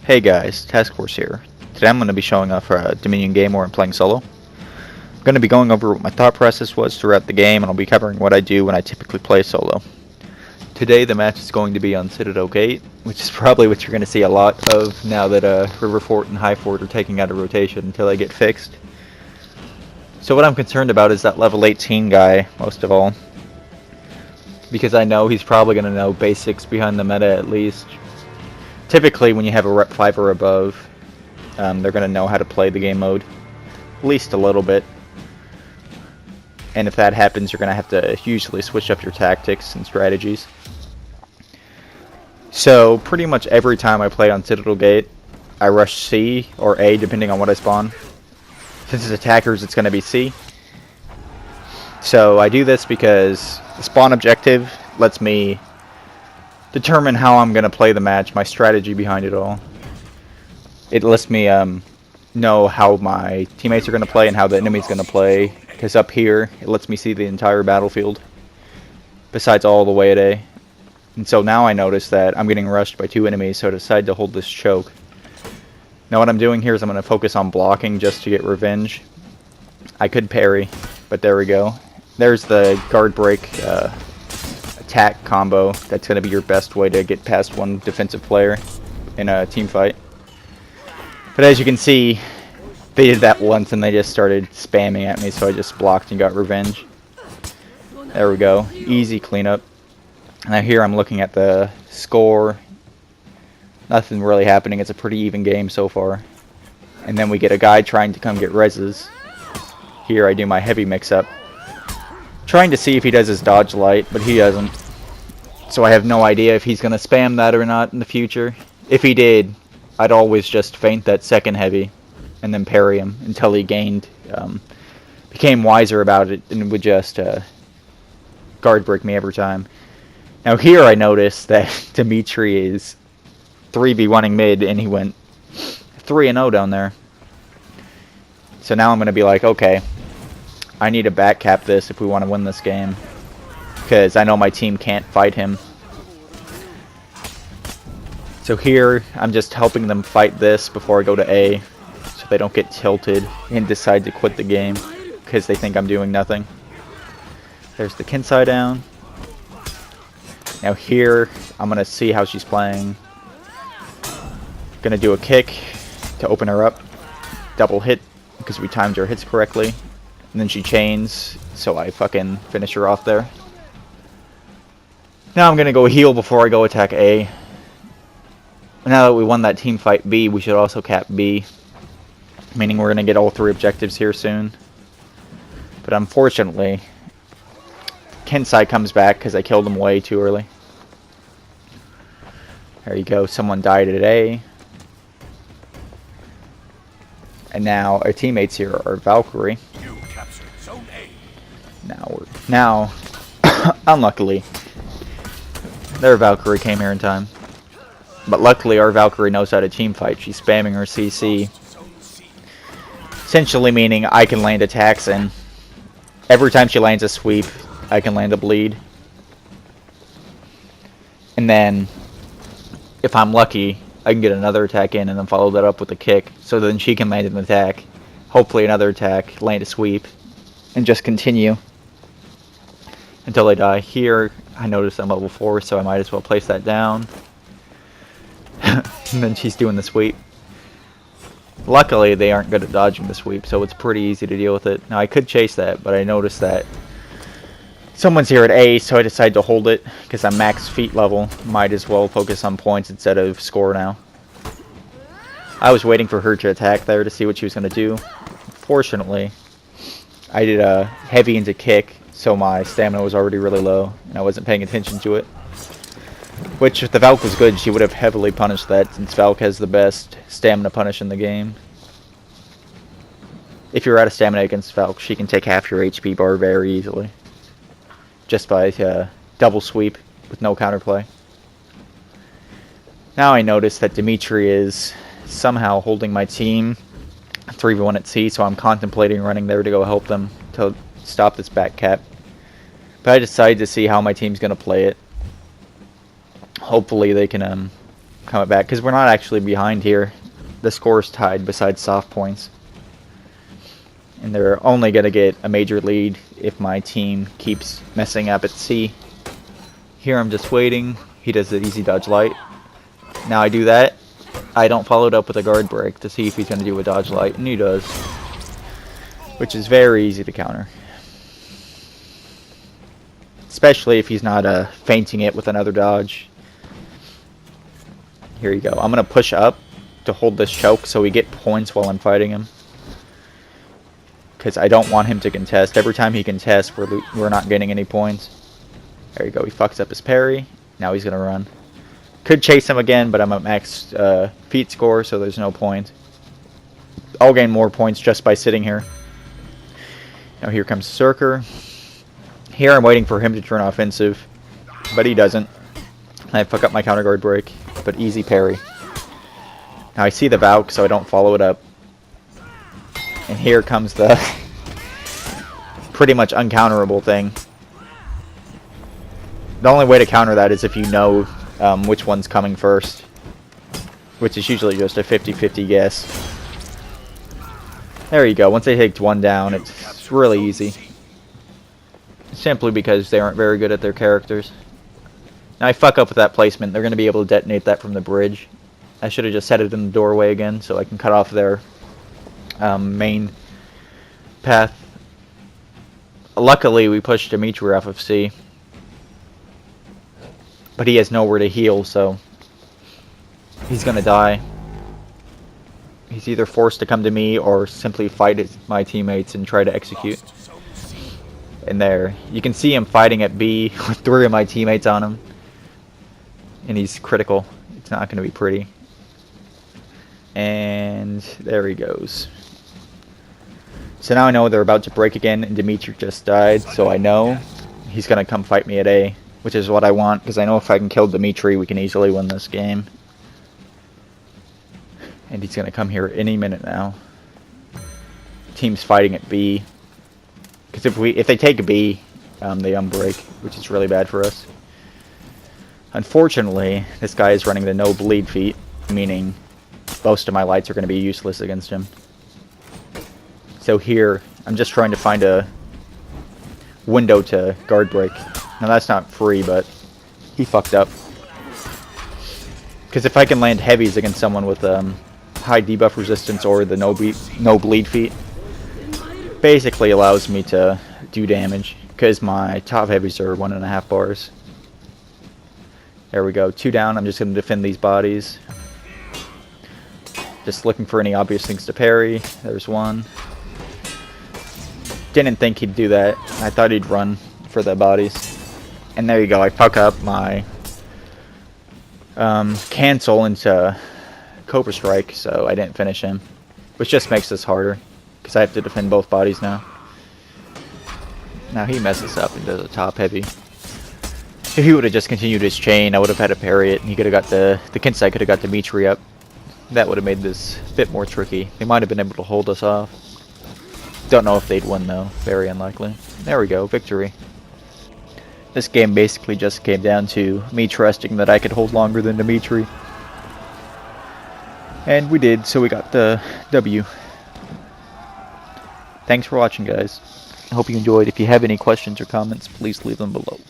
Hey guys, Task Force here. Today I'm going to be showing off a Dominion game where I'm playing solo. I'm going to be going over what my thought process was throughout the game, and I'll be covering what I do when I typically play solo. Today the match is going to be on Citadel Gate, which is probably what you're going to see a lot of now that River Fort and High Fort are taking out of rotation until they get fixed. So what I'm concerned about is that level 18 guy, most of all, because I know he's probably going to know basics behind the meta at least. Typically, when you have a rep 5 or above, they're going to know how to play the game mode, at least a little bit. And if that happens, you're going to have to usually switch up your tactics and strategies. So, pretty much every time I play on Citadel Gate, I rush C or A, depending on what I spawn. Since it's attackers, it's going to be C. So, I do this because the spawn objective lets me determine how I'm going to play the match, my strategy behind it all. It lets me know how my teammates are going to play and how the enemy's going to play, because up here it lets me see the entire battlefield besides all the way at A. And so now I notice that I'm getting rushed by 2 enemies, so I decide to hold this choke. Now what I'm doing here is I'm going to focus on blocking just to get revenge. I could parry, but there we go. There's the guard break attack combo. That's going to be your best way to get past one defensive player in a team fight. But as you can see, they did that once and they just started spamming at me, so I just blocked and got revenge. There we go. Easy cleanup. Now here I'm looking at the score. Nothing really happening. It's a pretty even game so far. And then we get a guy trying to come get reses. Here I do my heavy mix-up, trying to see if he does his dodge light, but he doesn't. So I have no idea if he's going to spam that or not in the future. If he did, I'd always just feint that second heavy and then parry him until he became wiser about it and would just guard break me every time. Now here I noticed that Dimitri is 3v1ing mid and he went 3-0 down there. So now I'm going to be like, okay, I need to backcap this if we want to win this game, because I know my team can't fight him. So here, I'm just helping them fight this before I go to A, so they don't get tilted and decide to quit the game because they think I'm doing nothing. There's the Kinsai down. Now here, I'm going to see how she's playing. Going to do a kick to open her up. Double hit because we timed her hits correctly. And then she chains, so I fucking finish her off there. Now I'm going to go heal before I go attack A. Now that we won that team fight B, we should also cap B. Meaning we're going to get all 3 objectives here soon. But unfortunately, Kensai comes back because I killed him way too early. There you go, someone died at A. And now our teammates here are Valkyrie. Now, unluckily, their Valkyrie came here in time. But luckily our Valkyrie knows how to team fight. She's spamming her CC. Essentially meaning I can land attacks, and every time she lands a sweep, I can land a bleed. And then, if I'm lucky, I can get another attack in and then follow that up with a kick. So then she can land an attack, hopefully another attack, land a sweep, and just continue until I die. Here, I notice I'm level 4, so I might as well place that down. And then she's doing the sweep. Luckily, they aren't good at dodging the sweep, so it's pretty easy to deal with it. Now, I could chase that, but I noticed that someone's here at A, so I decided to hold it, because I'm max feet level. Might as well focus on points instead of score now. I was waiting for her to attack there to see what she was going to do. Fortunately, I did a heavy into kick, so my stamina was already really low, and I wasn't paying attention to it. Which, if the Valk was good, she would have heavily punished that, since Valk has the best stamina punish in the game. If you're out of stamina against Valk, she can take half your HP bar very easily, just by double sweep with no counterplay. Now I notice that Dimitri is somehow holding my team 3v1 at C, so I'm contemplating running there to go help them to stop this backcap. But I decided to see how my team's going to play it. Hopefully they can coming back, because we're not actually behind here. The score's tied besides soft points. And they're only going to get a major lead if my team keeps messing up at C. Here I'm just waiting. He does the easy dodge light. Now I do that. I don't follow it up with a guard break to see if he's going to do a dodge light, and he does. Which is very easy to counter. Especially if he's not feinting it with another dodge. Here you go. I'm going to push up to hold this choke so we get points while I'm fighting him. Because I don't want him to contest. Every time he contests, we're not getting any points. There you go. He fucks up his parry. Now he's going to run. Could chase him again, but I'm at max feet score, so there's no point. I'll gain more points just by sitting here. Now here comes Circer. Here I'm waiting for him to turn offensive, but he doesn't. I fuck up my counter guard break, but easy parry. Now I see the Valk, so I don't follow it up. And here comes the pretty much uncounterable thing. The only way to counter that is if you know which one's coming first, which is usually just a 50-50 guess. There you go. Once they take one down, it's really easy. Simply because they aren't very good at their characters. Now I fuck up with that placement. They're going to be able to detonate that from the bridge. I should have just set it in the doorway again so I can cut off their main path. Luckily, we pushed Dimitri off of C. But he has nowhere to heal, so he's going to die. He's either forced to come to me or simply fight my teammates and try to execute. And there, you can see him fighting at B with 3 of my teammates on him. And he's critical. It's not going to be pretty. And there he goes. So now I know they're about to break again, and Dimitri just died, so I know he's going to come fight me at A, which is what I want, because I know if I can kill Dimitri, we can easily win this game. And he's going to come here any minute now. Team's fighting at B. Because if they take B, they unbreak, which is really bad for us. Unfortunately, this guy is running the no bleed feat, meaning most of my lights are going to be useless against him. So here, I'm just trying to find a window to guard break. Now that's not free, but he fucked up. Because if I can land heavies against someone with high debuff resistance or the no bleed feat, basically allows me to do damage. Because my top heavies are 1.5 bars. There we go, 2 down. I'm just going to defend these bodies. Just looking for any obvious things to parry. There's one. Didn't think he'd do that. I thought he'd run for the bodies. And there you go, I fuck up my cancel into Cobra Strike, so I didn't finish him. Which just makes this harder, because I have to defend both bodies now. Now he messes up and does a top heavy. If he would have just continued his chain, I would have had to parry it, and he could have got the Kensei could have got Dimitri up. That would have made this a bit more tricky. They might have been able to hold us off. Don't know if they'd win though. Very unlikely. There we go. Victory. This game basically just came down to me trusting that I could hold longer than Dimitri. And we did, so we got the W. Thanks for watching, guys. I hope you enjoyed. If you have any questions or comments, please leave them below.